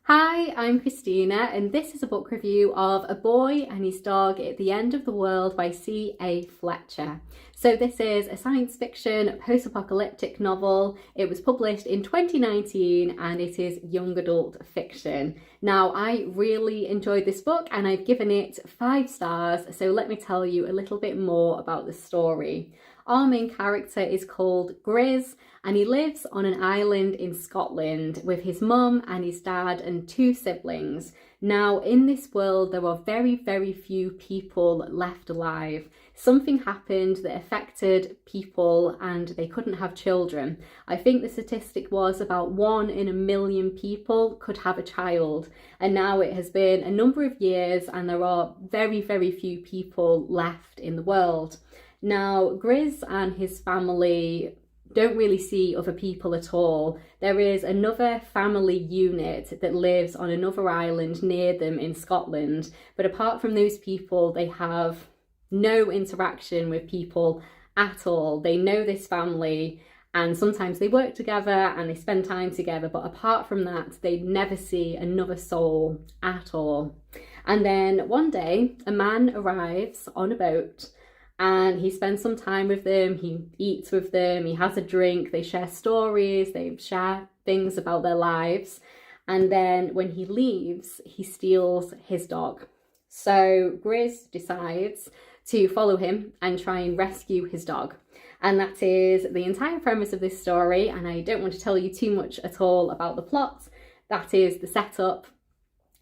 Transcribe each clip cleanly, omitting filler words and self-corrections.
Hi, I'm Christina, and this is a book review of A Boy and His Dog at the End of the World by C.A. Fletcher. So this is a science fiction post-apocalyptic novel. It was published in 2019 and it is young adult fiction. Now, I really enjoyed this book and I've given it 5 stars, so let me tell you a little bit more about the story. Our main character is called Grizz and he lives on an island in Scotland with his mum and his dad and 2 siblings. Now, in this world, there are very, very few people left alive. Something happened that affected people and they couldn't have children. I think the statistic was about 1 in a million people could have a child. And now it has been a number of years and there are very, very few people left in the world. Now, Grizz and his family don't really see other people at all. There is another family unit that lives on another island near them in Scotland, but apart from those people, they have no interaction with people at all. They know this family and sometimes they work together and they spend time together, but apart from that, they never see another soul at all. And then one day, a man arrives on a boat and he spends some time with them, he eats with them, he has a drink, they share stories, they share things about their lives. And then when he leaves, he steals his dog. So Grizz decides to follow him and try and rescue his dog. And that is the entire premise of this story. And I don't want to tell you too much at all about the plot. That is the setup.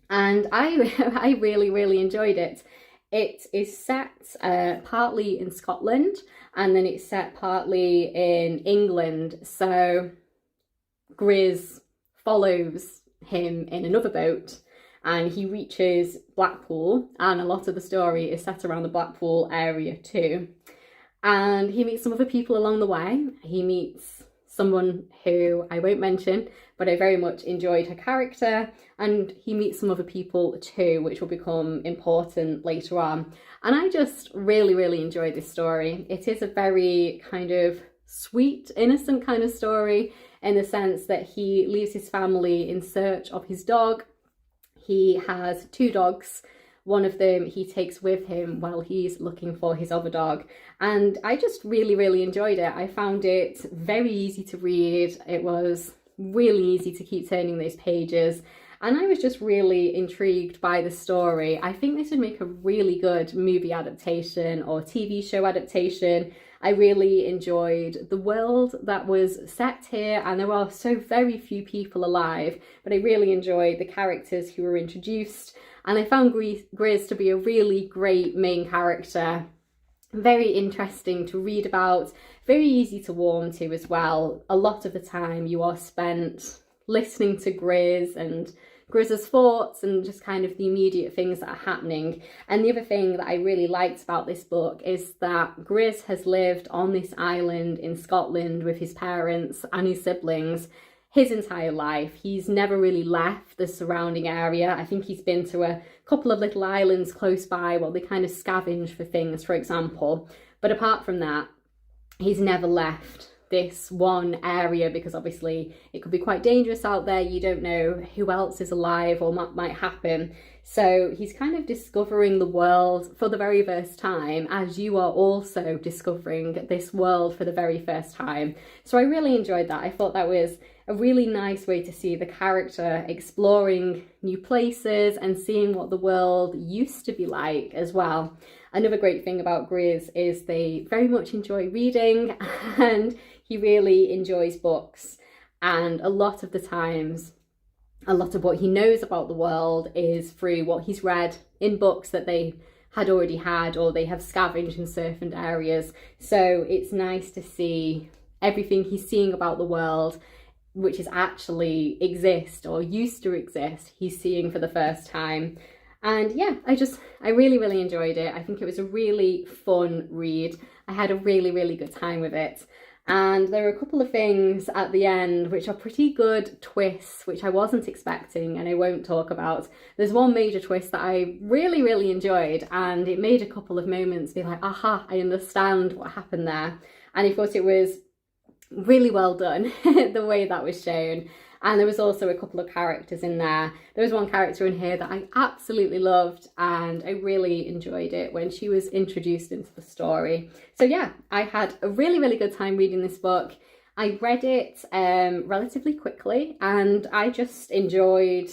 And I really, really enjoyed it. It is set partly in Scotland and then it's set partly in England. So Grizz follows him in another boat and he reaches Blackpool, and a lot of the story is set around the Blackpool area too. And he meets some other people along the way. He meets someone who I won't mention, but I very much enjoyed her character, and he meets some other people too, which will become important later on. And I just really, really enjoyed this story. It is a very kind of sweet, innocent kind of story in the sense that he leaves his family in search of his dog. He has 2 dogs. One of them he takes with him while he's looking for his other dog. And I just really, really enjoyed it. I found it very easy to read. It was really easy to keep turning those pages. And I was just really intrigued by the story. I think this would make a really good movie adaptation or TV show adaptation. I really enjoyed the world that was set here, and there are so very few people alive, but I really enjoyed the characters who were introduced. And I found Grizz to be a really great main character. Very interesting to read about, very easy to warm to as well. A lot of the time you are spent listening to Grizz and Grizz's thoughts and just kind of the immediate things that are happening. And the other thing that I really liked about this book is that Grizz has lived on this island in Scotland with his parents and his siblings his entire life. He's never really left the surrounding area. I think he's been to a couple of little islands close by while they kind of scavenge for things, for example. But apart from that, he's never left this one area because obviously it could be quite dangerous out there. You don't know who else is alive or what might happen. So he's kind of discovering the world for the very first time, as you are also discovering this world for the very first time. So I really enjoyed that. I thought that was a really nice way to see the character exploring new places and seeing what the world used to be like as well. Another great thing about Grizz is they very much enjoy reading and he really enjoys books. And a lot of the times, a lot of what he knows about the world is through what he's read in books that they had already had or they have scavenged in certain areas. So it's nice to see everything he's seeing about the world, which is actually exist or used to exist, he's seeing for the first time. And yeah, I really, really enjoyed it. I think it was a really fun read. I had a really, really good time with it. And there are a couple of things at the end which are pretty good twists, which I wasn't expecting and I won't talk about. There's one major twist that I really, really enjoyed, and it made a couple of moments be like, aha, I understand what happened there. And of course it was really well done, the way that was shown. And there was also a couple of characters in there. There was one character in here that I absolutely loved, and I really enjoyed it when she was introduced into the story. So yeah, I had a really, really good time reading this book. I read it relatively quickly, and I just enjoyed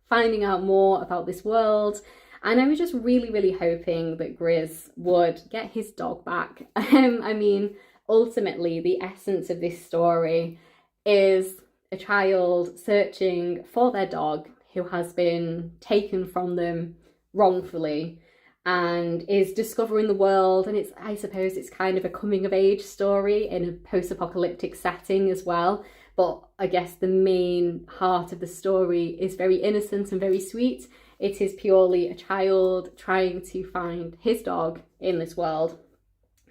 finding out more about this world. And I was just really, really hoping that Grizz would get his dog back. I mean, ultimately, the essence of this story is a child searching for their dog who has been taken from them wrongfully and is discovering the world. And I suppose it's kind of a coming of age story in a post-apocalyptic setting as well. But I guess the main heart of the story is very innocent and very sweet. It is purely a child trying to find his dog in this world.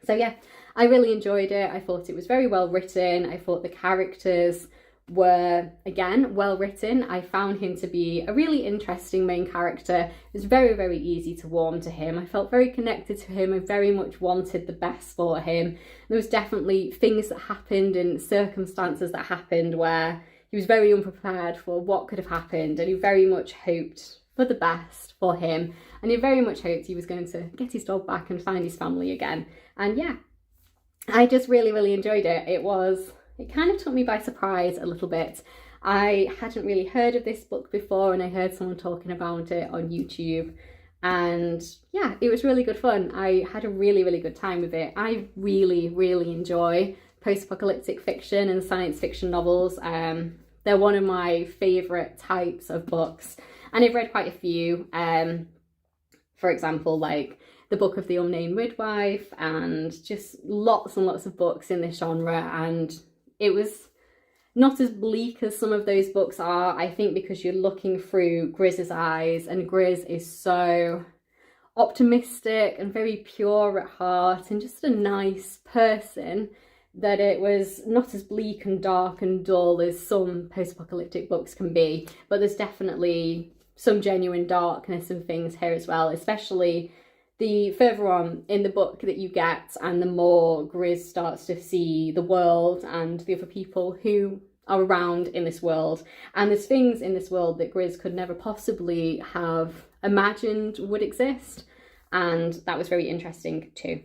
So yeah, I really enjoyed it. I thought it was very well written. I thought the characters were, again, well written. I found him to be a really interesting main character. It was very, very easy to warm to him. I felt very connected to him. I very much wanted the best for him. There was definitely things that happened and circumstances that happened where he was very unprepared for what could have happened, and he very much hoped for the best for him, and he very much hoped he was going to get his dog back and find his family again. And yeah, I just really, really enjoyed it. It kind of took me by surprise a little bit. I hadn't really heard of this book before, and I heard someone talking about it on YouTube. And yeah, it was really good fun. I had a really, really good time with it. I really, really enjoy post-apocalyptic fiction and science fiction novels. They're one of my favourite types of books, and I've read quite a few. For example, like The Book of the Unnamed Midwife, and just lots and lots of books in this genre. And it was not as bleak as some of those books are, I think, because you're looking through Grizz's eyes, and Grizz is so optimistic and very pure at heart and just a nice person, that it was not as bleak and dark and dull as some post-apocalyptic books can be. But there's definitely some genuine darkness and things here as well, especially the further on in the book that you get, and the more Grizz starts to see the world and the other people who are around in this world. And there's things in this world that Grizz could never possibly have imagined would exist. And that was very interesting too.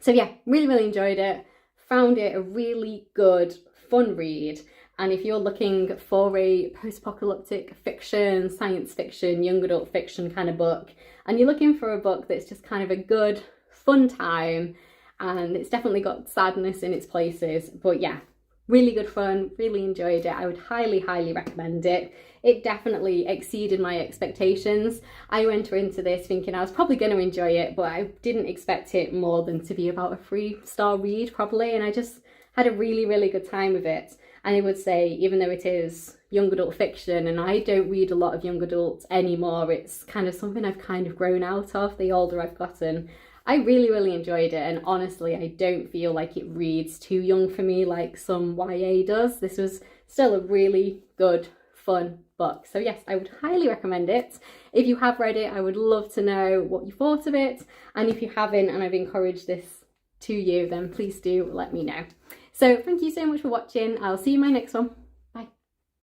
So yeah, really, really enjoyed it. Found it a really good, fun read. And if you're looking for a post-apocalyptic fiction, science fiction, young adult fiction kind of book, and you're looking for a book that's just kind of a good, fun time, and it's definitely got sadness in its places, but yeah, really good fun, really enjoyed it. I would highly, highly recommend it. It definitely exceeded my expectations. I went into this thinking I was probably going to enjoy it, but I didn't expect it more than to be about a 3-star read probably, and I just had a really, really good time with it. And I would say, even though it is young adult fiction, and I don't read a lot of young adults anymore, it's kind of something I've kind of grown out of the older I've gotten. I really, really enjoyed it, and honestly, I don't feel like it reads too young for me like some YA does. This was still a really good, fun book. So yes, I would highly recommend it. If you have read it, I would love to know what you thought of it. And if you haven't, and I've encouraged this to you, then please do let me know. So thank you so much for watching. I'll see you in my next one.